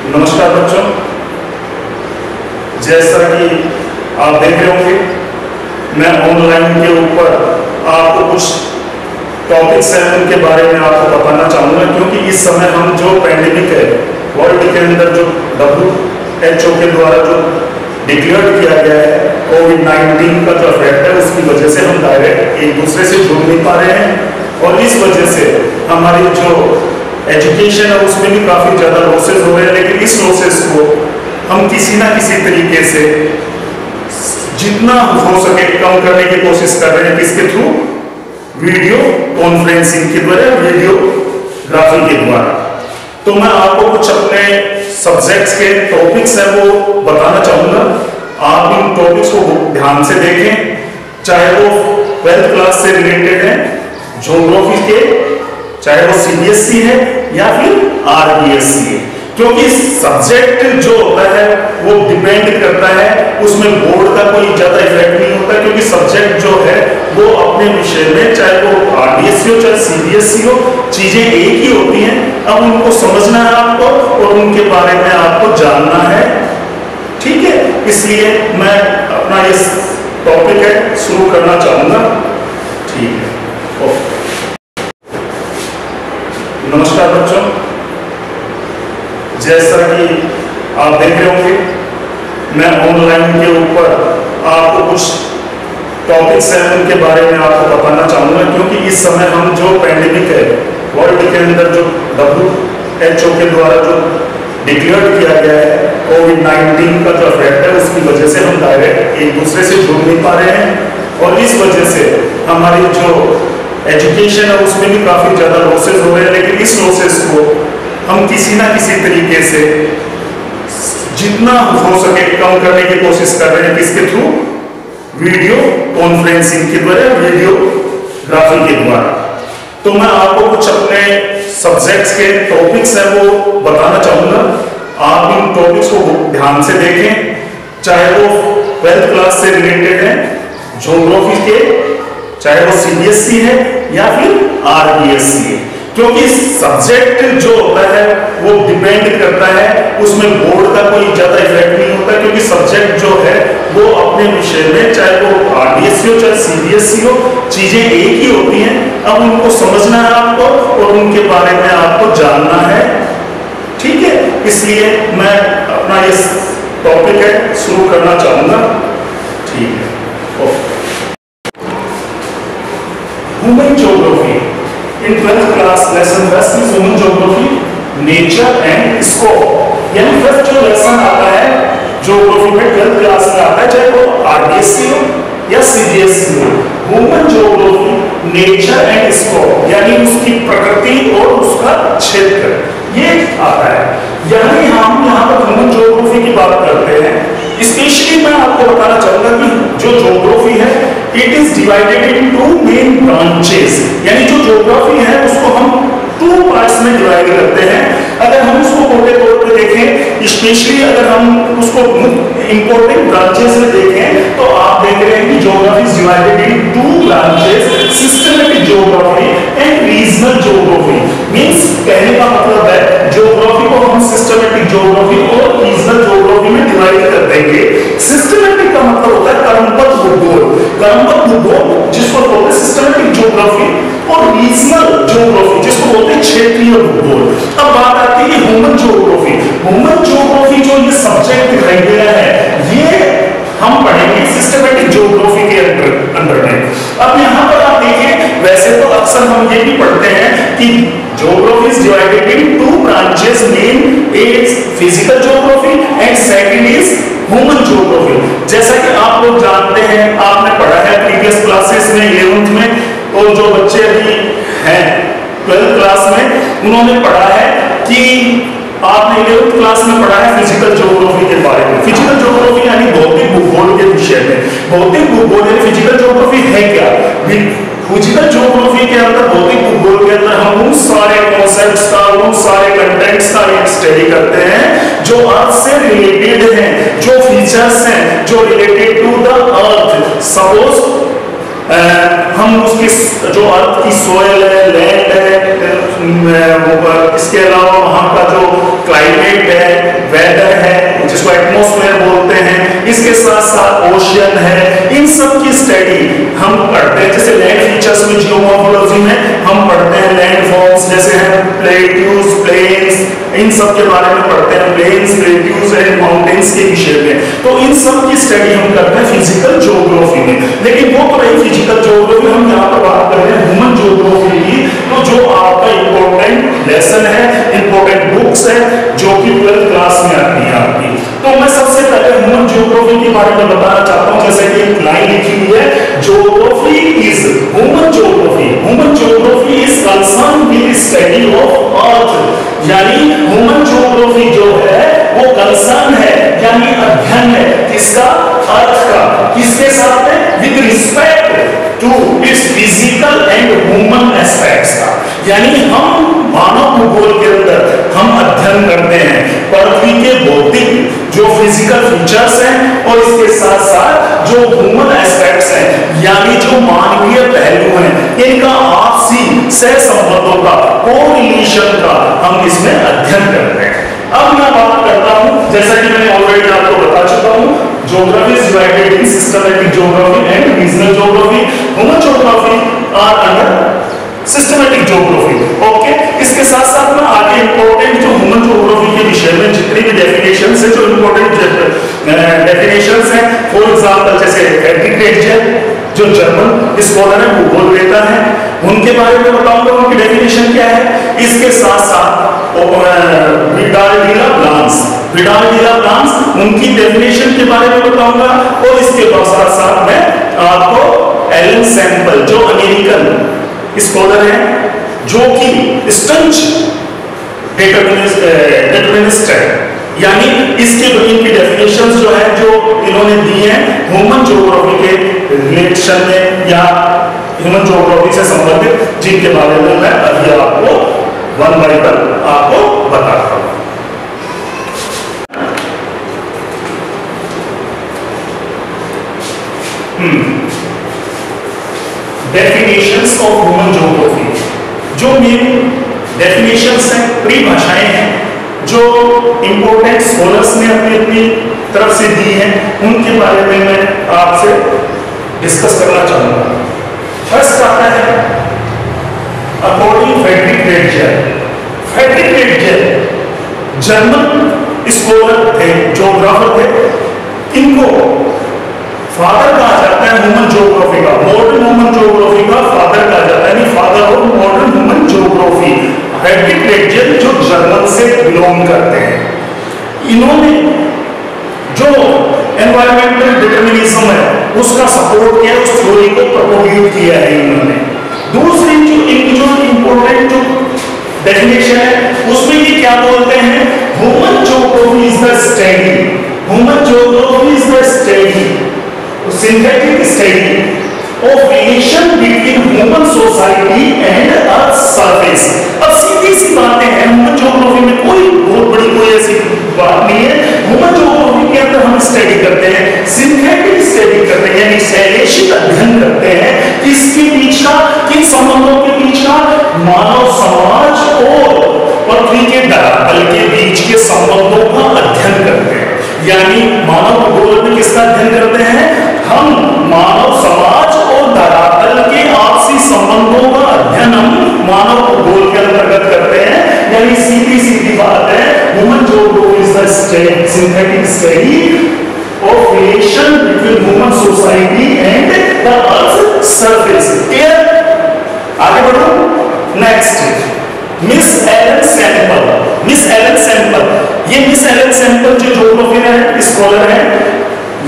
नमस्कार बच्चों, जैसा कि आप देख रहे होंगे मैं ऑनलाइन के ऊपर आपको कुछ टॉपिक्स हैं उनके बारे में आपको बताना चाहूँगा, क्योंकि इस समय हम जो पैंडेमिक है वर्ल्ड के अंदर जो WHO के द्वारा जो डिक्लेयर किया गया है कोविड-19 का जो इफेक्ट है उसकी वजह से हम डायरेक्ट एक दूसरे से जुड़ नहीं पा रहे हैं और इस वजह से हमारी जो एजुकेशन है उसमें भी काफ़ी ज़्यादा लॉसेज हो रहे हैं। लेकिन इस लॉसेज को हम किसी ना किसी तरीके से जितना हो सके कम करने की कोशिश कर रहे हैं। किसके थ्रू? वीडियो कॉन्फ्रेंसिंग के द्वारा, वीडियोग्राफी के द्वारा। तो मैं आपको कुछ अपने सब्जेक्ट्स के टॉपिक्स हैं वो बताना चाहूँगा। आप इन टॉपिक्स को ध्यान से देखें, चाहे वो 12th क्लास से रिलेटेड है, ज्योग्राफी के, चाहे वो CBSE है या फिर RBSE है, क्योंकि सब्जेक्ट जो होता है वो डिपेंड करता है, उसमें बोर्ड का कोई ज्यादा इफेक्ट नहीं होता, क्योंकि सब्जेक्ट जो है वो अपने विषय में, चाहे वो RBSE हो चाहे CBSE हो, चीजें एक ही होती हैं। अब उनको समझना है आपको और उनके बारे में आपको जानना है, ठीक है। इसलिए मैं अपना ये टॉपिक है शुरू करना चाहूंगा, ठीक है। ओके, नमस्कार बच्चों, जैसा कि आप देख रहे होंगे मैं ऑनलाइन के ऊपर आपको कुछ टॉपिक्स हैं उनके बारे में आपको बताना चाहूँगा, क्योंकि इस समय हम जो पैंडेमिक है वर्ल्ड के अंदर जो WHO के द्वारा जो डिक्लेयर किया गया है कोविड-19 का जो इफेक्ट है उसकी वजह से हम डायरेक्ट एक दूसरे से जुड़ नहीं पा रहे हैं और इस वजह से हमारी जो एजुकेशन है उसमें भी काफ़ी ज़्यादा लॉसेज हो रहे हैं। लेकिन इस लॉसेज को हम किसी ना किसी तरीके से जितना हो सके कम करने की कोशिश कर रहे हैं। किसके थ्रू? वीडियो कॉन्फ्रेंसिंग के द्वारा, वीडियोग्राफी के द्वारा। तो मैं आपको कुछ अपने सब्जेक्ट्स के टॉपिक्स हैं वो बताना चाहूँगा। आप इन टॉपिक्स को ध्यान से देखें, चाहे वो 12th क्लास से रिलेटेड है, ज्योग्राफी के, चाहे वो CBSE है या फिर RBSE है, क्योंकि सब्जेक्ट जो होता है वो डिपेंड करता है, उसमें बोर्ड का कोई ज्यादा इफेक्ट नहीं होता, क्योंकि सब्जेक्ट जो है वो अपने विषय में, चाहे वो RBSE हो चाहे CBSE हो, चीजें एक ही होती हैं। अब उनको समझना है आपको और उनके बारे में आपको जानना है, ठीक है। इसलिए मैं अपना ये टॉपिक है शुरू करना चाहूंगा, ठीक है। Okay, human geography in 12th class lesson first is human geography, nature and scope. यानी फर्स्ट जो लेसन आता है ज्योग्राफी में 12th क्लास में आता है, चाहे वो RBSE हो या CBSE हो, human geography, nature and scope, यानी उसकी प्रकृति और उसका क्षेत्र, ये आता है। यानी हम यहाँ पर ह्यूमन ज्योग्राफी की बात करते हैं। स्पेशली मैं आपको बताना चाहूंगा कि जो ज्योग्राफी है it is divided in 2 main branches, यानी जो ज्योग्राफी है उसको हम 2 पार्ट्स में डिवाइड करते हैं। अगर हम उसको मोटे तौर पे देखें, स्पेशली अगर हम उसको इंपॉर्टेंट ब्रांचेस में देखें, तो आप देख रहे हैं कि geography is divided in 2 branches, systematic geography and regional geography. Means कहने का मतलब है ज्योग्राफी को हम सिस्टमैटिक ज्योग्राफी और रीजनल ज्योग्राफी में डिवाइड कर देंगे। सिस्टमैटिक का मतलब होता है क्रमबद्ध भूगोल जिसको बोलते हैं सिस्टमैटिक ज्योग्राफी, और रीजनल ज्योग्राफी जिसको बोलते हैं क्षेत्रीय भूगोल। अब बात आती है ह्यूमन ज्योग्राफी। ह्यूमन ज्योग्राफी जो ये सब्जेक्ट दिखाई दे रहा है ये हम पढ़ेंगे सिस्टमैटिक ज्योग्राफी के अंडर में। अब यहाँ पर आप देखें, वैसे तो अक्सर हम ये भी पढ़ते हैं कि geography is divided in 2 branches, main is physical geography and second is human geography. जैसा कि आप लोग जानते हैं, आपने पढ़ा है प्रीवियस क्लासेस में 11th में, और जो बच्चे अभी हैं 12th क्लास में उन्होंने पढ़ा है कि आपने 11th क्लास में पढ़ा है फिजिकल ज्योग्राफी के बारे में। फिजिकल ज्योग्राफी यानी भौतिक भूगोल के विषय में। भौतिक भूगोल यानी फिजिकल ज्योग्राफी है क्या? फिजिकल ज्योग्राफी के अंदर, भौतिक भूगोल के अंदर हम उन सारे कॉन्सेप्ट्स का, उन सारे कंटेंट्स का स्टडी करते हैं जो अर्थ से रिलेटेड हैं, जो फीचर्स हैं जो related to the earth. Suppose हम उसकी जो अर्थ की सोयल है, लैंड है, इसके अलावा वहाँ का जो क्लाइमेट है, वेदर है, जिसको एटमॉस्फेयर बोलते हैं, इसके साथ साथ ओशियन है, इन सब की स्टडी हम पढ़ते हैं। जैसे लैंड फीचर्स में जियोमॉर्फोलॉजी में हम पढ़ते हैं लैंड फॉर्म्स, जैसे हैं प्लेट्यूज, प्लेन्स, इन सब के बारे में पढ़ते हैं, प्लेन्स, प्लेट्यूज एंड माउंटेन्स के विषय में। तो इन सब की स्टडी हम करते हैं फिजिकल ज्योग्राफी में। लेकिन वो तो रही फिजिकल ज्योग्राफी, हम यहाँ पर बात कर रहे हैं ह्यूमन ज्योग्राफी की। तो जो आपका इंपॉर्टेंट लेसन है, इंपॉर्टेंट बुक्स है, जो कि 12th क्लास में आती है आपकी। तो मैं सबसे पहले ह्यूमन ज्योग्राफी के बारे में बताना चाहता हूं। जैसे कि एक लाइन लिखी हुई है, geography is human geography, human geography is concern with study of earth. यानी ह्यूमन ज्योग्राफी जो है वो कंसर्न है, यानी अध्ययन है किसका? अर्थ का। किसके साथ में? With respect to its physical and human aspects का। यानी हम मानव भूगोल के अंदर हम अध्ययन करते हैं पृथ्वी के भौतिक जो फिजिकल फीचर्स हैं और इसके साथ साथ जो ह्यूमन एस्पेक्ट्स हैं, यानी जो मानवीय पहलू हैं, इनका आपसी सह संबंधों का, कोरिलेशन का हम इसमें अध्ययन करते हैं। अब मैं बात करता हूं, जैसा कि मैंने ऑलरेडी आपको बता चुका हूं, geography is divided in systematic geography and regional geography. Human geography are under systematic geography. Okay, इसके साथ साथ में आगे इंपॉर्टेंट जो ह्यूमन ज्योग्राफी के विषय में जितनी भी डेफिनेशंस है, जो इंपॉर्टेंट डेफिनेशंस हैं, फॉर एग्जांपल जैसे फ्रेडरिक रेटजेल जो जर्मन स्कॉलर है, भूगोल देता है, उनके बारे में बताऊंगा, उनकी डेफिनेशन क्या है। इसके साथ साथ विडाल डी ला ब्लांस उनकी डेफिनेशन के बारे में बताऊंगा। और इसके साथ साथ में आपको एलन सैंपल जो अमेरिकन स्कॉलर है, जो कि स्टंच डिटरमिनिस्ट है, यानी इसके इनकी डेफिनेशंस जो है जो इन्होंने दी हैं ह्यूमन ज्योग्राफी के रिलेशन में या ह्यूमन ज्योग्राफी से संबंधित, जिनके बारे में मैं अभी आपको वन बाय वन आपको बताता हूं। डेफिनेशंस ऑफ ह्यूमन ज्योग्राफी, जो मेन डेफिनेशंस हैं, परिभाषाएं हैं, जो इंपॉर्टेंट स्कॉलर्स ने अपनी अपनी तरफ से दी हैं, उनके बारे में मैं आपसे डिस्कस करना चाहूंगा। फर्स्ट आता है according Friedrich Ratzel German scholar थे, ज्योग्राफर थे। इनको फादर कहा जाता है ह्यूमन ज्योग्राफी का, मॉडर्न ह्यूमन ज्योग्राफी का फादर कहा जाता है, यानी father of modern human geography Friedrich Ratzel, जो जर्मन से बिलोंग करते हैं। इन्होंने जो एनवायरमेंटल डिटरमिनिज्म है उसका सपोर्ट किया, उस थ्योरी को प्रोपोगेट किया है इन्होंने। दूसरी जो इनकी जो इंपॉर्टेंट जो डेफिनेशन है उसमें ये क्या बोलते हैं, human geography is the study, human geography is the study, synthetic study of relation between human society and earth surface. अब सीधी सी बातें हैं, ह्यूमन ज्योग्राफी में कोई बहुत बड़ी कोई ऐसी बात नहीं है। ह्यूमन ज्योग्राफी के अंदर हम स्टडी करते हैं, सिंथेटिक स्टडी करते हैं, यानी शैलेशिक अध्ययन करते हैं, किसके बीच का, किन संबंधों के बीच का, मानव समाज और पृथ्वी के धरातल के बीच के संबंधों का अध्ययन करते हैं। यानी मानव भूगोल में किसका अध्ययन करते हैं, हम मानव समाज और धरातल के आपसी संबंधों का अध्ययन हम मानव भूगोल के अंतर्गत करते हैं। यानी सीधी सीधी बात है, human geography is the synthetic study of relation between human society and the earth surface. Clear? आगे बढ़ो। नेक्स्ट, मिस एलन सैंपल, ये मिस एलन सैंपल जो ज्योग्राफर है, स्कॉलर है,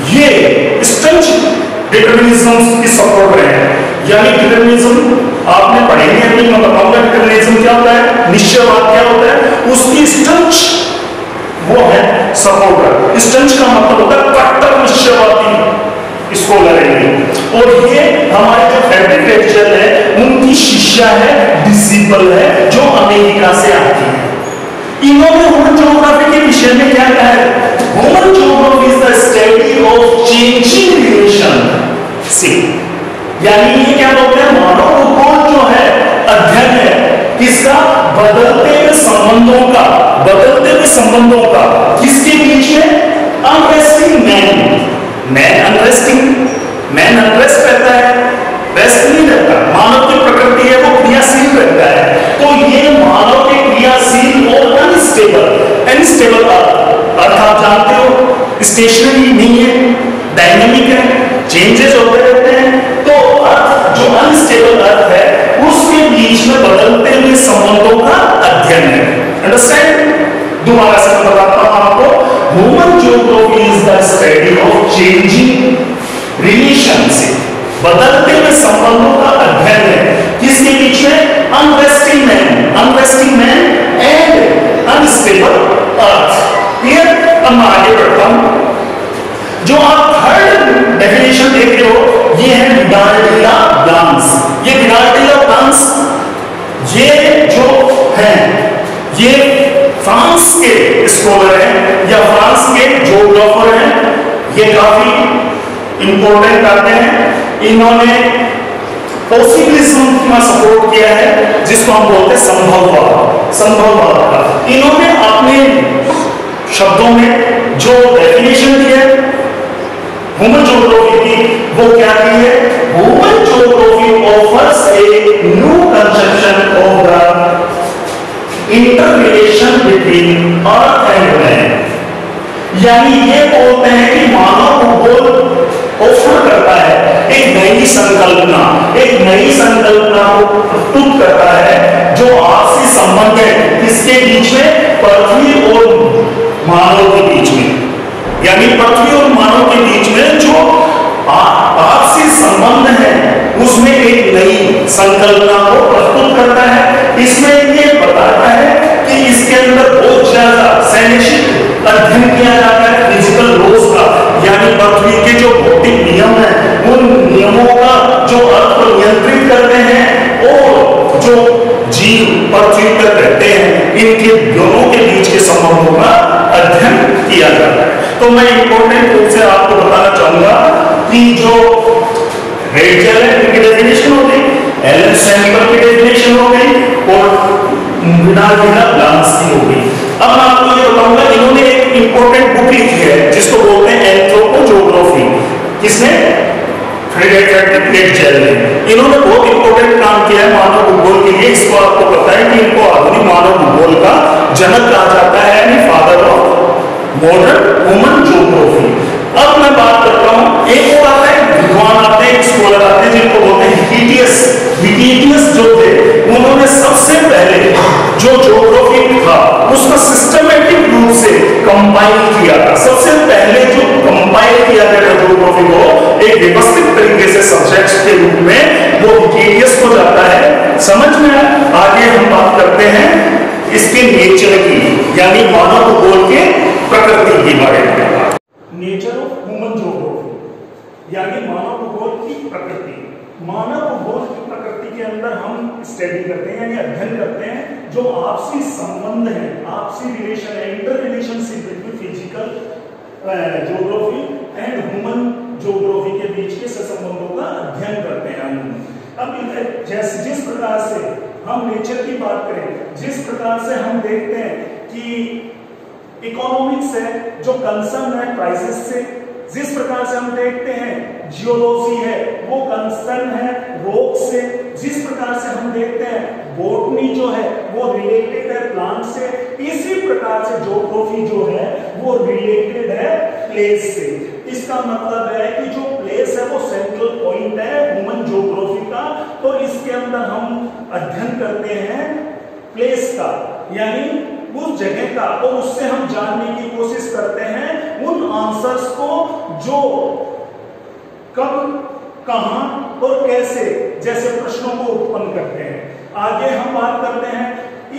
ये स्टंच डिटरमिनिज्म की सपोर्ट है। यानी डिटरमिनिज्म आपने पढ़ेंगे, अभी मैं बताऊंगा डिटरमिनिज्म क्या होता है, निश्चयवाद क्या होता है, उसकी स्टंच वो है सपोर्टर। स्टंच का मतलब होता है कट्टर निश्चयवादी स्कॉलर है। और ये हमारे जो फ्रेडरिक रेटजेल है उनकी शिष्या है, डिसिपल है, जो अमेरिका से आती है। इन्होंने ह्यूमन ज्योग्राफी के विषय में क्या कहा है, human geography is the study of changing relation से, यानी ये क्या बोलते हैं, मानव भूगोल जो है अध्ययन है किसका? बदलते हुए संबंधों का किसके बीच में? अनरेस्टिंग मैन अनरेस्ट रहता है, रेस्ट नहीं रहता। मानव की प्रकृति है वो क्रियाशील रहता है, तो ये मानव के क्रियाशील और अनस्टेबल अर्थ आप जानते हो स्टेशनरी नहीं है, डायनामिक है, चेंजेस होते रहते हैं। तो अर्थ जो अनस्टेबल अर्थ है उसके बीच में बदलते हुए संबंधों का अध्ययन है। अंडरस्टैंड? दोबारा से मैं बताता हूं आपको, human geography is the study of changing relationship, बदलते हुए संबंधों का अध्ययन है। किसके बीच में? Unresting man and unstable earth. Clear? अब मैं आगे बढ़ता हूं। जो आप थर्ड डेफिनेशन देख रहे हो ये है विडार्डिला ब्लांस। ये विडार्डिला ब्लांस ये जो है ये फ्रांस के स्कॉलर हैं या फ्रांस के ज्योग्राफर हैं। ये काफी इंपॉर्टेंट आते हैं। इन्होंने पॉसिबिलिज्म का सपोर्ट किया है जिसको हम बोलते हैं संभववाद का। इन्होंने अपने शब्दों में जो डेफिनेशन दी है ह्यूमन ज्योग्राफी की वो क्या की है? Human geography offers a new conception of the interrelation between earth and man. यानी ये बोलते हैं कि मानव भूगोल ऑफर करता है एक नई संकल्पना को प्रस्तुत करता है जो आपसी संबंध है किसके बीच में? पृथ्वी और मानव के बीच में। यानी पृथ्वी और मानव के बीच में जो आपसी संबंध है उसमें एक नई संकल्पना को प्रस्तुत करता है। इसमें ये बताता है कि इसके अंदर बहुत ज्यादा सैद्धांतिक अध्ययन किया जाता है फिजिकल लॉज का, यानी पृथ्वी के जो भौतिक नियम है उन नियमों का जो अर्थ को नियंत्रित करते हैं और जो जीव पृथ्वी पर रहते हैं इनके दोनों के बीच के संबंधों का अध्ययन किया जाता है। तो मैं इंपॉर्टेंट रूप से आपको बताना चाहूंगा कि जो रेचल है उनकी डेफिनेशन हो गई, एलन सैम्पल की डेफिनेशन हो गई और विडार्डिला ब्लांस की हो गई। अब मैं आपको ये बताऊंगा इन्होंने एक इंपॉर्टेंट बुक लिखी है जिसको बोलते हैं एंथ्रोपोज्योग्राफी। किसने? फ्रेडरिक जेल ने। इन्होंने बहुत इंपॉर्टेंट काम किया है मानव भूगोल के लिए। इसको आपको पता है कि इनको आधुनिक मानव भूगोल का जनक कहा जाता है, यानी father of modern human geography. अब मैं बात करता हूं, एक और आता है विद्वान आते हैं, स्कॉलर आते हैं जिनको बोलते हैं हिकिटियस जो थे उन्होंने सबसे पहले जो ज्योग्राफी था उसका सिस्टमैटिक रूप से कंपाइल किया था। सबसे पहले जो कंपाइल किया गया ज्योग्राफी को एक व्यवस्थित तरीके से सब्जेक्ट्स के रूप में वो हिकिटियस को जाता है। समझ में आगे हम बात करते हैं इसके नेचर की, यानी मानव भूगोल के प्रकृति के बारे में। नेचर ऑफ ह्यूमन ज्योग्राफी यानी मानव भूगोल की प्रकृति। मानव भूगोल की प्रकृति के अंदर हम स्टडी करते हैं यानी अध्ययन करते हैं जो आपसी संबंध है, आपसी रिलेशन है, inter relationship between physical geography and human geography के बीच के संबंधों का अध्ययन करते हैं हम। अब जैसे जिस प्रकार से हम नेचर की बात करें, जिस प्रकार से हम देखते हैं कि इकोनॉमिक्स है जो कंसर्न है प्राइसेस से, जिस प्रकार से हम देखते हैं जियोलॉजी है वो कंसर्न है रॉक से, जिस प्रकार से हम देखते हैं बॉटनी जो है वो रिलेटेड है प्लांट से, इसी प्रकार से ज्योग्राफी जो है वो रिलेटेड है प्लेस से। इसका मतलब है कि जो प्लेस है वो सेंट्रल पॉइंट है ह्यूमन ज्योग्राफी का। तो इसके अंदर हम अध्ययन करते हैं प्लेस का यानी उस जगह का, और उससे हम जानने की कोशिश करते हैं उन आंसर्स को जो कब, कहां और कैसे जैसे प्रश्नों को उत्पन्न करते हैं। आगे हम बात करते हैं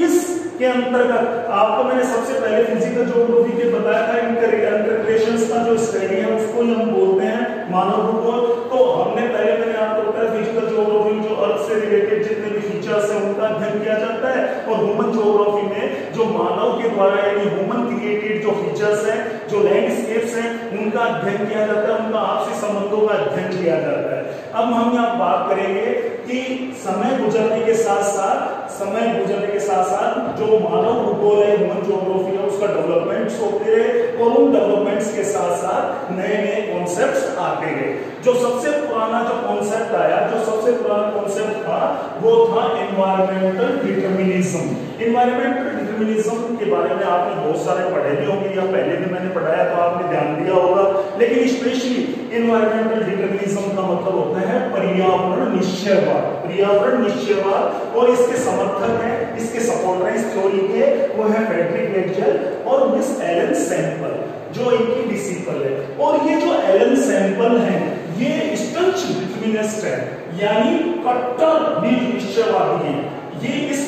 इसके अंतर्गत आपको मैंने सबसे पहले फिजिकल ज्योग्राफी के बताया था, इंटरप्रिटेशंस का जो स्टडी है उसको ही हम बोलते हैं मानव भूगोल। तो हमने मैंने आपको बताया फिजिकल ज्योग्राफी जो अर्थ से रिलेटेड जितने भी फीचर्स हैं उनका अध्ययन किया जाता है, और ह्यूमन ज्योग्राफी में जो मानव के द्वारा यानी ह्यूमन क्रिएटेड जो फीचर्स हैं, जो लैंडस्केप्स हैं उनका अध्ययन किया जाता है, उनका आपसी संबंधों का अध्ययन किया जाता है। अब हम यहाँ बात करेंगे कि समय गुजरने के साथ साथ समय गुजरने के साथ साथ जो मानव भूगोल है, ह्यूमन ज्योग्राफी है, उसका डेवलपमेंट्स होते रहे और उन डेवलपमेंट्स के साथ साथ नए नए कॉन्सेप्ट्स आते गए। जो सबसे पुराना जो कॉन्सेप्ट आया, जो सबसे पुराना कॉन्सेप्ट था वो था एनवायरमेंटल डिटर्मिनिज्म। एनवायरमेंटल डिटर्मिनिज्म के बारे में आपने बहुत सारे पढ़े भी होंगे या पहले भी मैंने पढ़ाया तो आपने ध्यान दिया होगा, लेकिन स्पेशली एनवायरमेंटल डिटर्मिनिज्म का मतलब होता है पर्यावरण निश्चयवाद। पर्यावरण निश्चयवाद और इसके समर्थक हैं, इसके सपोर्टर इस थ्योरी के, वो है फ्रेडरिक वेगेल और मिस एलन सैंपल जो इनकी डिसिपल है। और ये जो एलन सैंपल है ये स्टंच डिटर्मिनिस्ट है, यानी कट्टर निश्चयवादी है। ये इस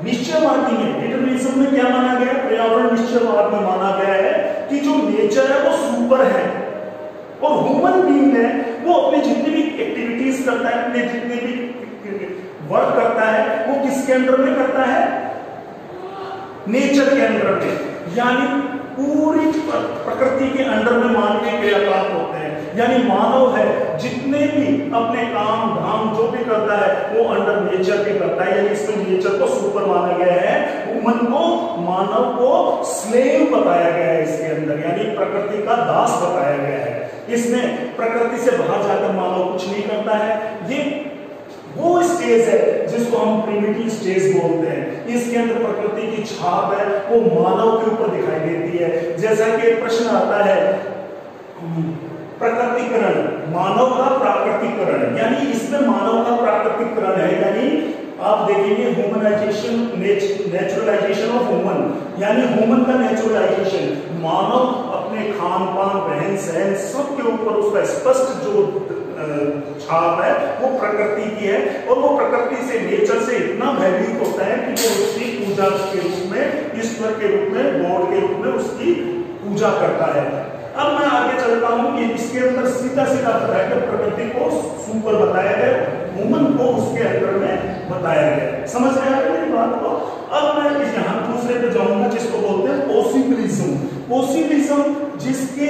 निश्चयवादी में डिटर्मिनिज्म में क्या माना गया, पर्यावरण निश्चयवाद में माना गया है कि जो नेचर है वो सुपर है और ह्यूमन बीइंग है वो अपने जितनी भी एक्टिविटीज करता है, अपने जितने भी वर्क करता है वो किसके अंडर में करता है, नेचर के अंडर में, यानी पूरी प्रकृति के अंडर में मानवीय क्रियाकलाप होते हैं। यानी मानव है जितने भी अपने काम धाम जो भी करता है वो अंडर नेचर के करता है, यानी इसमें नेचर को सुपर माना गया है। ह्यूमन को, मानव को स्लेव बताया गया है इसके अंदर, यानी प्रकृति का दास बताया गया है। इसमें प्रकृति से बाहर जाकर मानव कुछ नहीं करता है। ये वो स्टेज है जिसको हम प्रिमिटिव स्टेज बोलते हैं। इसके अंदर प्रकृति की छाप है वो मानव के ऊपर दिखाई देती है। जैसा कि एक प्रश्न आता है प्रकृतिकरण, मानव का प्राकृतिकरण, यानी इसमें मानव का प्राकृतिकरण है, यानी आप देखेंगे ह्यूमनाइजेशन, नेचुरलाइजेशन ऑफ ह्यूमन, यानी ह्यूमन का नेचुरलाइजेशन, मानव अपने खान पान रहन सहन सब के ऊपर उसका स्पष्ट जो छाप है वो प्रकृति की है और वो प्रकृति से, नेचर से इतना भयभीत होता है कि वो उसकी पूजा के रूप में, ईश्वर के रूप में, गॉड के रूप में उसकी पूजा करता है। अब मैं आगे चलता हूं कि इसके अंदर सीधा सीधा बताया गया, प्रकृति को सुपर बताया गया, ह्यूमन को उसके अंदर में बताया गया। समझ में आ रही मेरी बात को? अब मैं यहाँ दूसरे पे जाऊंगा जिसको बोलते हैं पॉसिबिलिज्म। पॉसिबिलिज्म जिसके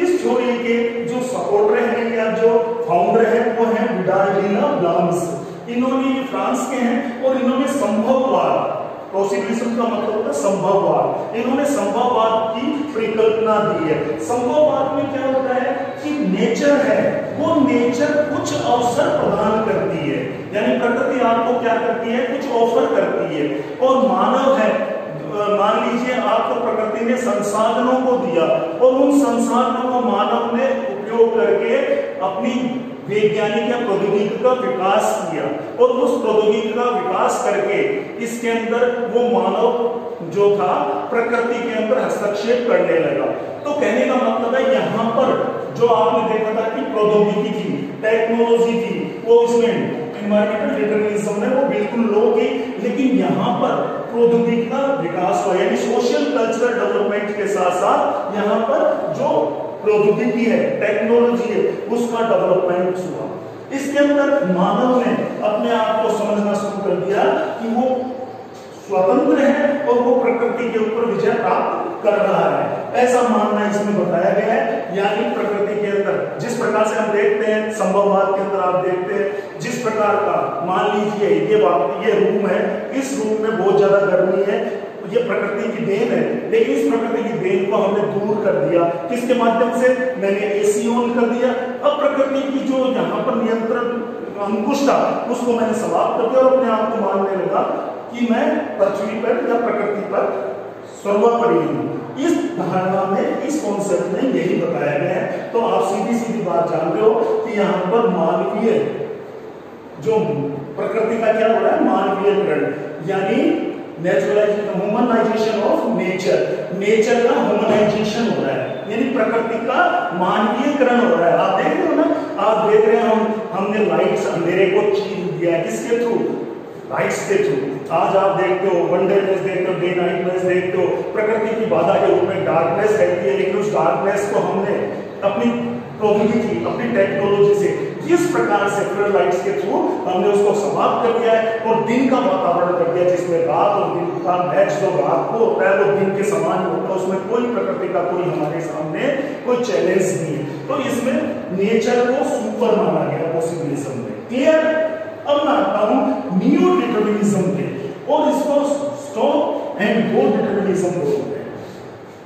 इस थ्योरी के जो सपोर्टर हैं या जो फाउंडर हैं वो हैं विडाल डी ला ब्लांस। इन्होंने फ्रांस के हैं और इन्होंने संभववाद, पॉसिबिलिज्म का मतलब होता है संभववाद, इन्होंने संभववाद की परिकल्पना दी है। संभववाद में क्या होता है कि नेचर है वो नेचर कुछ अवसर प्रदान करती है, यानी प्रकृति आपको क्या करती है, कुछ ऑफर करती है, और मानव है, मान लीजिए आपको प्रकृति ने संसाधनों को दिया और उन संसाधनों को मानव ने उपयोग करके अपनी वैज्ञानिक या प्रौद्योगिकी का विकास किया और उस प्रौद्योगिकी का विकास करके इसके अंदर वो मानव जो था प्रकृति के अंदर हस्तक्षेप करने लगा। तो कहने का मतलब है यहाँ पर जो आपने देखा था कि प्रौद्योगिकी थी, टेक्नोलॉजी थी, वो इसमें एनवायरमेंटल डिटर्मिनिज्म में वो बिल्कुल लो थी, लेकिन यहाँ पर प्रौद्योगिकी का विकास हुआ, यानी सोशल कल्चरल डेवलपमेंट के साथ साथ यहाँ पर जो प्रौद्योगिकी है, टेक्नोलॉजी है, उसका डेवलपमेंट हुआ। इसके अंदर मानव ने अपने आप को समझना शुरू कर दिया कि वो स्वतंत्र है और वो प्रकृति के ऊपर विजय प्राप्त कर रहा है, ऐसा मानना इसमें बताया गया है। यानी प्रकृति के अंदर जिस प्रकार से हम देखते हैं, संभववाद के अंदर आप देखते हैं जिस प्रकार का, मान लीजिए ये रूम है, इस रूम में बहुत ज्यादा गर्मी है, ये प्रकृति की देन है, लेकिन इस प्रकृति की देन को हमने दूर कर दिया, किसके माध्यम से, मैंने एसी ऑन कर दिया। अब प्रकृति की जो यहाँ पर नियंत्रण अंकुश था उसको मैंने समाप्त कर दिया और अपने आप को मानने लगा कि मैं पृथ्वी पर या प्रकृति पर सर्वोपरि हूं। इस धारणा में, इस कॉन्सेप्ट में यही बताया गया है। तो आप सीधी सीधी बात जान रहे हो कि यहाँ पर मानवीय जो प्रकृति का क्या हो रहा है, मानवीयकरण, यानी naturalisation, humanisation of nature, nature का ह्यूमनाइजेशन हो रहा है, यानी प्रकृति का मानवीयकरण हो रहा है। आप देख रहे हो ना, आप देख रहे हैं हमने लाइट्स अंधेरे को चीर दिया है, किसके थ्रू, लाइट्स के थ्रू। आज आप देखते हो वनडे मैच देखते हो, डे नाइट मैच देखते हो, प्रकृति की बाधा के रूप में डार्कनेस रहती है, लेकिन उस डार्कनेस को हमने अपनी प्रौद्योगिकी, अपनी टेक्नोलॉजी से किस प्रकार से फ्लड लाइट्स के थ्रू हमने उसको समाप्त कर दिया है और दिन का वातावरण कर दिया, जिसमें रात और दिन का मैच जो रात को होता है वो दिन के समान होता है, उसमें कोई प्रकृति का कोई हमारे सामने कोई चैलेंज नहीं है। तो इसमें नेचर को सुपर माना गया पॉसिबिलिज्म में। क्लियर? अब मैं आता हूं नियो डिटर्मिनिज्म पे। और इसको स्टॉप एंड गो डिटरमिनिज्म बोलते हैं।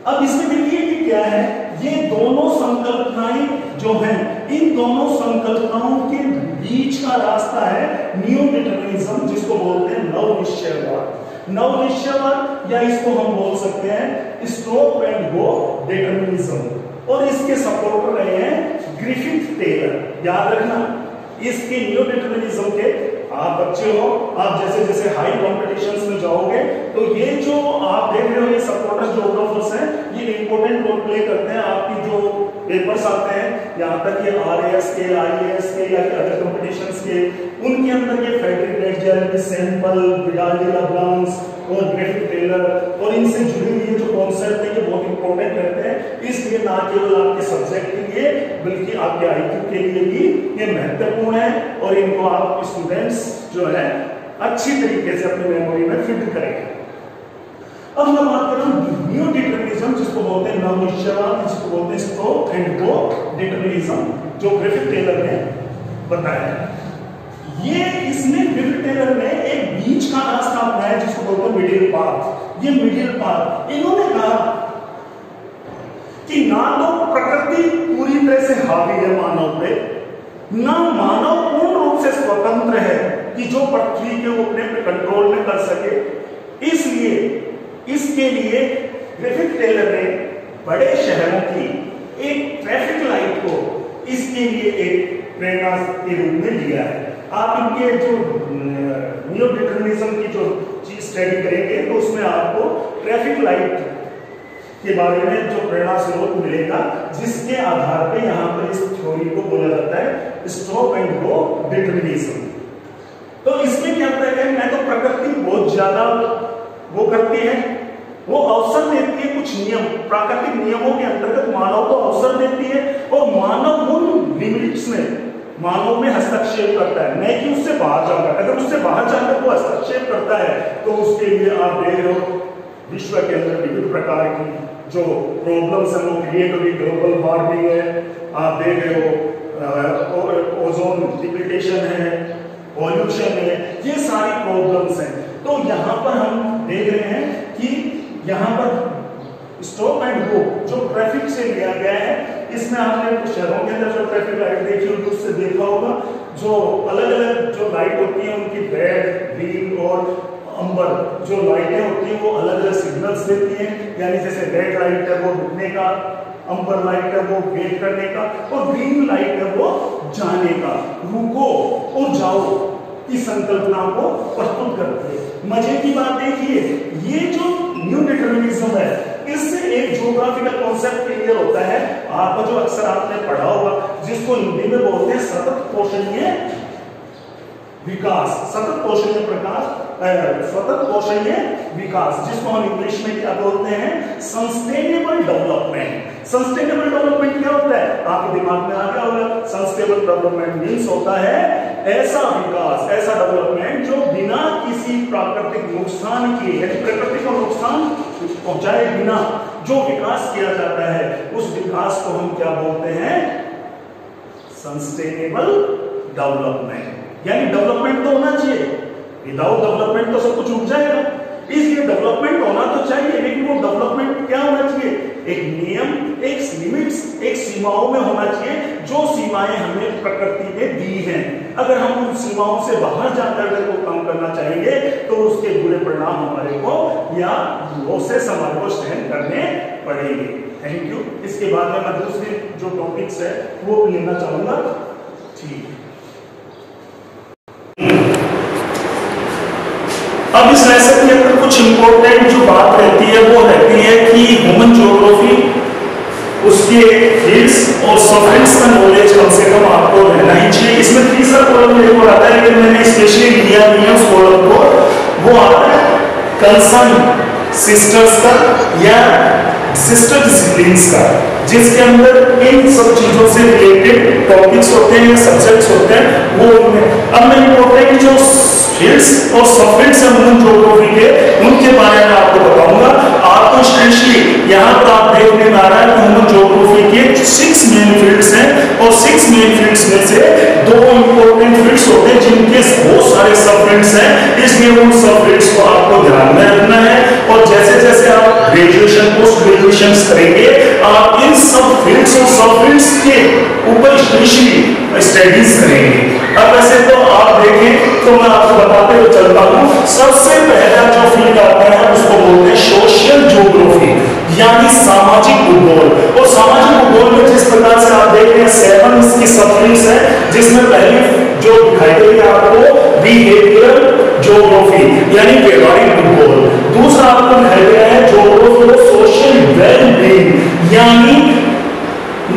अब इसमें देखिए कि क्या है, ये दोनों संकल्पनाएं जो हैं, इन दोनों संकल्पनाओं के बीच का रास्ता है न्यू डिटरमिनिज्म, जिसको बोलते हैं नव निश्चयवाद। नव निश्चयवाद या इसको हम बोल सकते हैं स्टॉप एंड गो डिटरमिनिज्म, और इसके सपोर्टर रहे हैं ग्रिफिथ टेलर। याद रखना, इसके न्यू डिटरमिनिज्म के आप बच्चे हो, आप जैसे जैसे हाई कॉम्पिटिशंस में जाओगे तो ये जो आप देख रहे हो ये सपोर्टर ज्योग्राफर्स हैं, ये इंपॉर्टेंट रोल प्ले करते हैं। आपकी जो पेपर्स आते हैं यहाँ तक ये RAS के, IAS के या अदर कॉम्पिटिशंस के, उनके अंदर ये फ्रेडरिक लेटजेल, सैंपल, विडाल डी लाब्लांस और ग्रिफिथ टेलर और इनसे जुड़ी हुई जो कॉन्सेप्ट है ये बहुत इंपॉर्टेंट रहते हैं। इसलिए ना केवल आपके सब्जेक्ट के लिए बल्कि आपके IQ के लिए भी ये महत्वपूर्ण है, और इनको आप स्टूडेंट्स जो है अच्छी तरीके से अपनी मेमोरी में फिट करेंगे। अब मैं बात कर रहा हूं न्यू डिटरमिनिज्म, जिसको बोलते हैं नव निश्चयवाद, जिसको बोलते हैं स्टॉप एंड गो डिटरमिनिज्म, जो ग्रिफिथ टेलर ने बताया। ये इसमें ग्रिफिथ टेलर ने एक बीच का रास्ता अपनाया जिसको बोलते हैं मिडिल पाथ। ये मिडिल पाथ, इन्होंने कहा कि ना तो प्रकृति पूरी तरह से हावी है मानव पे, ना मानव पूर्ण रूप से स्वतंत्र है कि जो पृथ्वी के वो अपने कंट्रोल में कर सके। इसलिए इसके लिए ग्रिफिथ टेलर ने बड़े शहरों की एक ट्रैफिक लाइट को इसके लिए एक प्रेरणा के रूप में लिया है। आप इनके जो न्यू डिटरमिनिज्म की जो चीज स्टडी करेंगे तो उसमें आपको ट्रैफिक लाइट के बारे में जो प्रेरणा स्रोत मिलेगा, जिसके आधार पे यहाँ पर इस थ्योरी को बोला जाता है स्टॉप एंड गो डिटरमिनिज्म। तो इसमें क्या होता है, मैं तो प्रकृति बहुत ज्यादा वो करती है, वो अवसर देती है कुछ नियम, प्राकृतिक नियमों के अंतर्गत मानव को अवसर देती है, और मानव उन लिमिट्स में मानव में हस्तक्षेप करता है, नहीं कि उससे बाहर जाकर। अगर उससे बाहर जाकर वो हस्तक्षेप करता है तो उसके लिए आप देख रहे हो विश्व के अंदर विभिन्न प्रकार की जो प्रॉब्लम्स है वो क्रिएट होगी। ग्लोबल वार्मिंग है, आप देख रहे हो ओजोन डिप्लीटेशन है, पॉल्यूशन है, ये सारी प्रॉब्लम्स हैं। तो यहाँ पर हम देख रहे हैं कि यहाँ पर स्टॉप एंड गो जो ट्रैफिक से लिया गया है, इसमें आपने शहरों के अंदर जो ट्रैफिक लाइट देखी होगी उससे देखा होगा, जो अलग अलग जो लाइट होती है उनकी रेड, ग्रीन और अंबर जो लाइटें होती हैं वो अलग अलग सिग्नल्स देती हैं। यानी जैसे रेड लाइट है वो रुकने का, अंबर लाइट है वो वेट करने का, और ग्रीन लाइट है वो जाने का, रुको और जाओ की संकल्पना को प्रस्तुत करती है। मजे की बात देखिए, ये जो न्यू डिटरमिनिज्म है इससे एक ज्योग्राफिकल कॉन्सेप्ट क्लियर होता है आपको, जो अक्सर आपने पढ़ा होगा, जिसको हिंदी में बोलते हैं सतत पोषणीय विकास, सतत पोषणीय प्रकाश, सतत पोषणीय विकास, जिसको हम इंग्लिश में क्या बोलते हैं, सस्टेनेबल डेवलपमेंट। सस्टेनेबल डेवलपमेंट क्या होता है, आपके दिमाग में आ गया होगा। सस्टेनेबल डेवलपमेंट मींस होता है ऐसा विकास, ऐसा डेवलपमेंट जो बिना किसी प्राकृतिक नुकसान के, यानी प्रकृति को नुकसान पहुंचाए बिना जो विकास किया जाता है, उस विकास को हम क्या बोलते हैं, सस्टेनेबल डेवलपमेंट। यानी डेवलपमेंट तो होना चाहिए, विदाउट डेवलपमेंट तो सब कुछ रुक जाएगा, इसलिए डेवलपमेंट होना तो चाहिए, लेकिन वो डेवलपमेंट क्या होना चाहिए, एक नियम, एक लिमिट्स, एक सीमाओं में होना चाहिए, जो सीमाएं हमें प्रकृति ने दी हैं। अगर हम उन सीमाओं से बाहर जाकर अगर वो काम करना चाहेंगे तो उसके बुरे परिणाम हमारे को या लॉसेस हमारे को सहन करने पड़ेंगे। Thank you. इसके बाद में मैं दूसरे जो टॉपिक्स है वो लेना चाहूंगा। ठीक, अब इस लेसन के अंदर कुछ इंपॉर्टेंट जो बात रहती है वो रहती है कि ह्यूमन ज्योग्राफी, उसके फील्ड्स और सब्जेक्ट्स का नॉलेज कम से कम आपको रहना ही चाहिए। इसमें तीसरा कॉलम मेरे को आता है, लेकिन मैंने स्पेशली लिया नहीं है उस कॉलम को, वो आता है कंसर्न सिस्टर्स का या सिस्टर डिसिप्लिन्स का, जिसके अंदर इन सब चीजों से रिलेटेड टॉपिक्स होते हैं या सब्जेक्ट्स होते हैं वो उनमें। अब मैं इंपॉर्टेंट जो फील्ड्स और सबफील्ड्स हैं ह्यूमन ज्योग्राफी के, उनके बारे में आपको बताऊंगा। आपको स्पेशली यहाँ पर आप देखने में आ रहा है कि ह्यूमन ज्योग्राफी के 6 मेन फील्ड्स हैं, और 6 मेन फील्ड्स में से 2 इंपॉर्टेंट फील्ड्स होते हैं जिनके बहुत सारे सब फील्ड्स हैं। इसलिए उन सब फील्ड्स को आपको ध्यान में रखना है। और जैसे जैसे आप ग्रेजुएशन पोस्ट ग्रेजुएशन करेंगे आप इन सब फील्ड्स और सब फील्ड्स के ऊपर स्पेशली स्टडीज करेंगे। अब वैसे तो आप देखें तो मैं आपको बताते हुए चलता हूँ, सबसे पहला जो फील्ड आता है उसको बोलते हैं सोशल ज्योग्राफी यानी सामाजिक भूगोल। और सामाजिक भूगोल में जिस प्रकार से आप देख रहे हैं 7 इसकी सब फील्ड्स है, जिसमें पहली जो दिखाई देगी आपको बिहेवियर ज्योग्राफी यानी व्यवहारिक भूगोल। दूसरा आपको दिखाई दे रहा है ज्योग्राफी ऑफ सोशल वेलबीइंग यानी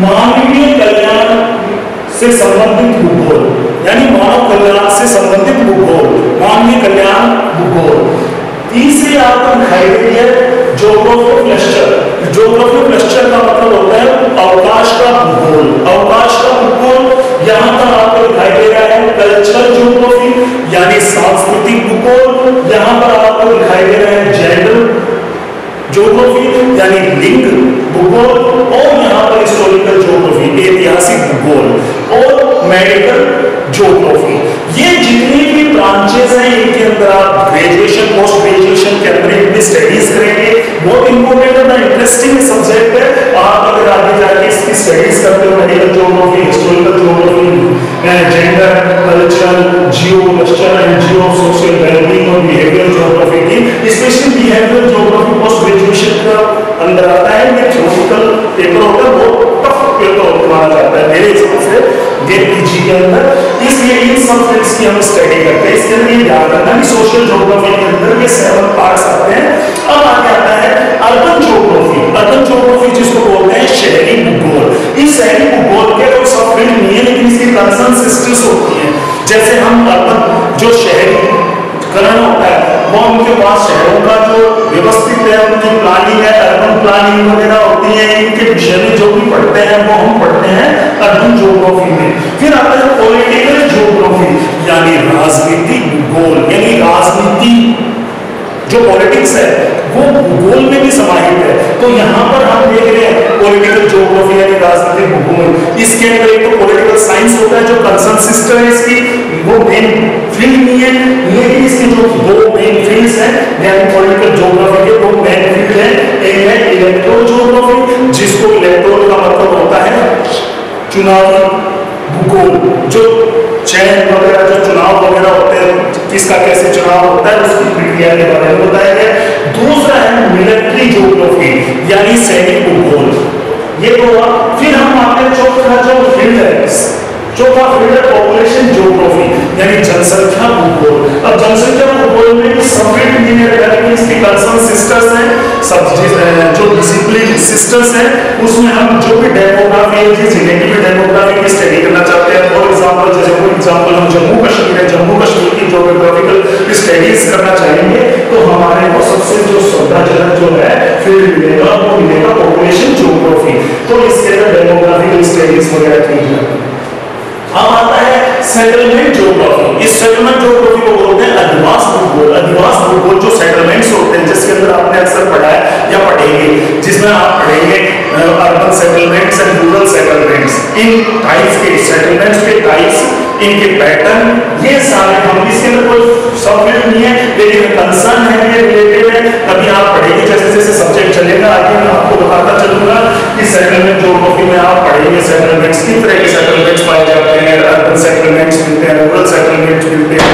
मानवीय कल्याण से संबंधित भूगोल यानी मानव कल्याण से संबंधित भूगोल, मानवीय कल्याण भूगोल। तीसरी आपको दिखाई दे रही है geography of lecture. Geography of lecture का मतलब होता है अवकाश का भूगोल। अवकाश का भूगोल यहां पर आपको दिखाई दे रहा है कल्चरल ज्योग्राफी यानी सांस्कृतिक भूगोल। यहां पर आपको दिखाई दे रहा है जेंडर ज्योग्राफी यानी लिंग भूगोल। और यहां पर हिस्टोरिकल ज्योग्राफी ऐतिहासिक भूगोल और मेडिकल ज्योग्राफी। ये जितनी भी ब्रांचेस हैं इनके अंदर आप ग्रेजुएशन पोस्ट ग्रेजुएशन के अंदर इनकी स्टडीज करेंगे। बहुत इंपॉर्टेंट है, इंटरेस्टिंग सब्जेक्ट है। आप अगर आगे जाके इसकी स्टडीज करते हो medical geography, historical geography, gender, cultural, Jio and Jio social wellbeing और बिहेवियर ज्योग्राफी की, specially behaviour geography post graduation का अंदर आता है। ये थ्योरेटिकल पेपर होता है, वो टफ पेपर माना जाता है मेरे हिसाब से गेट पीजी के अंदर, इसलिए इन सब फील्ड्स की हम स्टडी करते हैं। इसके लिए ध्यान रखना कि सोशल ज्योग्राफी के अंदर ये 7 पार्ट्स आते हैं। अब आगे आता है अर्बन ज्योग्राफी। अर्बन ज्योग्राफी जिसको बोलते हैं शहरी भूगोल। इस शहरी भूगोल के लोग सब फील्ड नहीं है लेकिन इसकी कंसर्न सिस्टर्स होती हैं। जैसे हम अर्बन जो शहरीकरण होता है वो उनके पास शहरों का जो व्यवस्थित है उनकी प्लानिंग है, अर्बन प्लानिंग वगैरह होती है, इनके विषय में जो भी पढ़ते हैं वो हम पढ़ते हैं अर्बन ज्योग्राफी में। फिर आता है पॉलिटिकल ज्योग्राफी यानी राजनीतिक भूगोल यानी राजनीति जो पॉलिटिक्स है वो भूगोल में भी समाहित है। तो यहाँ पर हम देख रहे हैं पॉलिटिकल ज्योग्राफी यानी राजनीतिक भूगोल। इसके अंदर एक तो पॉलिटिकल साइंस होता है जो कंसर्न सिस्टम है इसकी, वो मेन फील्ड नहीं है लेकिन इसके जो 2 मेन फील्ड्स हैं यानी पॉलिटिकल ज्योग्राफी के 2 मेन फील्ड हैं। एक है इलेक्टोरल ज्योग्राफी जिसको इलेक्टोरल का मतलब होता है चुनावी भूगोल, जो चयन वगैरह जो चुनाव वगैरह होते हैं किसका कैसे चुनाव होता है उसकी प्रक्रिया के बारे में बताया गया। दूसरा है मिलिट्री ज्योग्राफी यानी सैनिक भूगोल। ये तो फिर हम आते हैं चौथा जो फील्ड है, चौथा फील्ड है पॉपुलेशन ज्योग्राफी यानी जनसंख्या भूगोल। अब जनसंख्या भूगोल में सब फील्ड नहीं इसकी कंसर्न सिस्टर्स हैं, सब जो डिसिप्लिन सिस्टर्स हैं उसमें हम जो भी डेमोग्राफी है जिस जिले की भी डेमोग्राफी की स्टडी करना चाहते हैं, फॉर एग्जांपल जैसे फॉर एग्जांपल हम जम्मू कश्मीर है, जम्मू कश्मीर की ज्योग्राफिकल स्टडीज करना चाहेंगे तो हमारे को सबसे जो सुविधाजनक जो है फील्ड मिलेगा वो मिलेगा पॉपुलेशन ज्योग्राफी। तो इसके अंदर डेमोग्राफिकल स्टडीज वगैरह की जाती है। अब आता है सेटलमेंट ज्योग्राफी। इस सेटलमेंट ज्योग्राफी को बोलते हैं अधिवास भूगोल। अधिवास भूगोल जो सेटलमेंट्स होते हैं जिसके अंदर आपने अक्सर पढ़ा है या पढ़ेंगे, जिसमें आप पढ़ेंगे urban settlements and rural settlements, in types के सेटलमेंट्स के टाइप्स, इनके पैटर्न, ये सारे हम इसके अंदर कोई सब फील्ड नहीं है लेकिन कंसर्न है ये रिलेटेड है। अभी आप पढ़ेंगे जैसे जैसे सब्जेक्ट चलेगा आगे मैं आपको बताता चलूंगा कि सेटलमेंट ज्योग्राफी में आप पढ़ेंगे सेटलमेंट्स किस तरह के सेटलमेंट्स पाए जाते हैं, अर्बन सेटलमेंट्स मिलते हैं, रूरल सेटलमेंट्स मिलते हैं,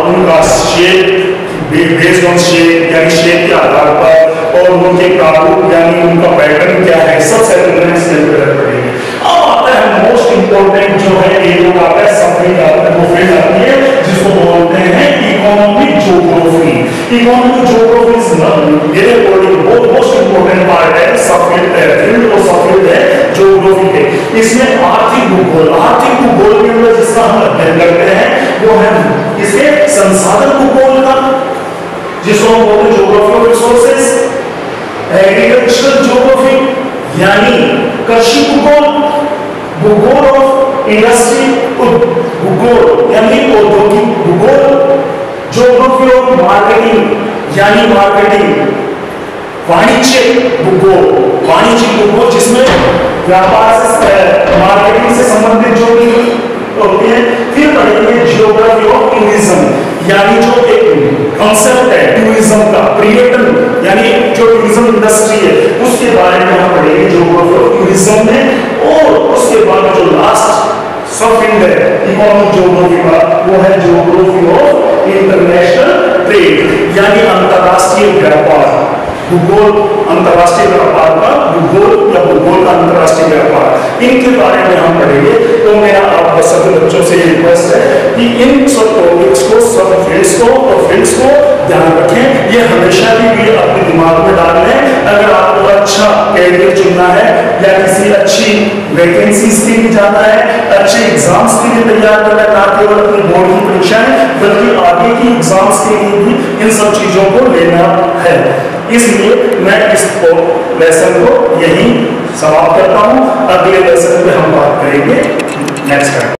उनका शेप बेस्ड ऑन शेप यानी शेप के आधार पर और उनके प्रारूप यानी उनका पैटर्न क्या है, सब सेटलमेंट्स के अंदर पढ़ेंगे। अब आता है मोस्ट इंपोर्टेंट जो है ये लोग आता है सब फील्ड आता है, वो फील्ड आती है जिसको बोलते हैं इकोनॉमिक ज्योग्राफी। इकोनॉमिक ज्योग्राफी मेरे अकॉर्डिंग बहुत मोस्ट इंपोर्टेंट पार्ट है सब फील्ड और सब फील्ड है ज्योग्राफी के। इसमें आर्थिक भूगोल, आर्थिक भूगोल के अंदर जिसका हम अध्ययन करते हैं वो है इसके संसाधन भूगोल का जिसको हम बोलते हैं geography of resources, agricultural geography यानी कृषि भूगोल, भूगोल ऑफ इंडस्ट्री भूगोल यानी औद्योगिक भूगोल, ज्योग्राफी ऑफ मार्केटिंग यानी मार्केटिंग, वाणिज्य भूगोल, वाणिज्य भूगोल जिसमें व्यापार से मार्केटिंग से संबंधित जो भी होते हैं। फिर पढ़ेंगे जियोग्राफी ऑफ टूरिज्म यानी जो एक कॉन्सेप्ट है टूरिज्म का, पर्यटन यानी जो टूरिज्म इंडस्ट्री है उसके बारे में हम पढ़ेंगे ज्योग्राफी ऑफ टूरिज्म में। और उसके बाद जो लास्ट सब फील्ड है इकोनॉमिक ज्योग्राफी का, वो है ज्योग्राफी ऑफ इंटरनेशनल ट्रेड यानी अंतरराष्ट्रीय व्यापार। भूगोल अंतरराष्ट्रीय व्यापार का भूगोल या भूगोल का अंतरराष्ट्रीय व्यापार, इनके बारे में हम पढ़ेंगे। तो मेरा आप सभी बच्चों से रिक्वेस्ट है कि इन सब टॉपिक्स को, सब फील्ड्स को और फील्ड्स को ध्यान रखें। ये हमेशा भी अपने दिमाग में डाल लें। अगर आपको अच्छा कैरियर चुनना है या किसी अच्छी वैकेंसीज के लिए जाना है, अच्छे एग्जाम्स के लिए तैयार करना है, ना केवल अपनी बोर्ड की परीक्षाएं बल्कि आगे की एग्जाम्स के लिए भी इन सब चीजों को लेना है। इसलिए मैं इस लेसन को यही समाप्त करता हूं। अगले लेसन में हम बात करेंगे नेक्स्ट टाइम।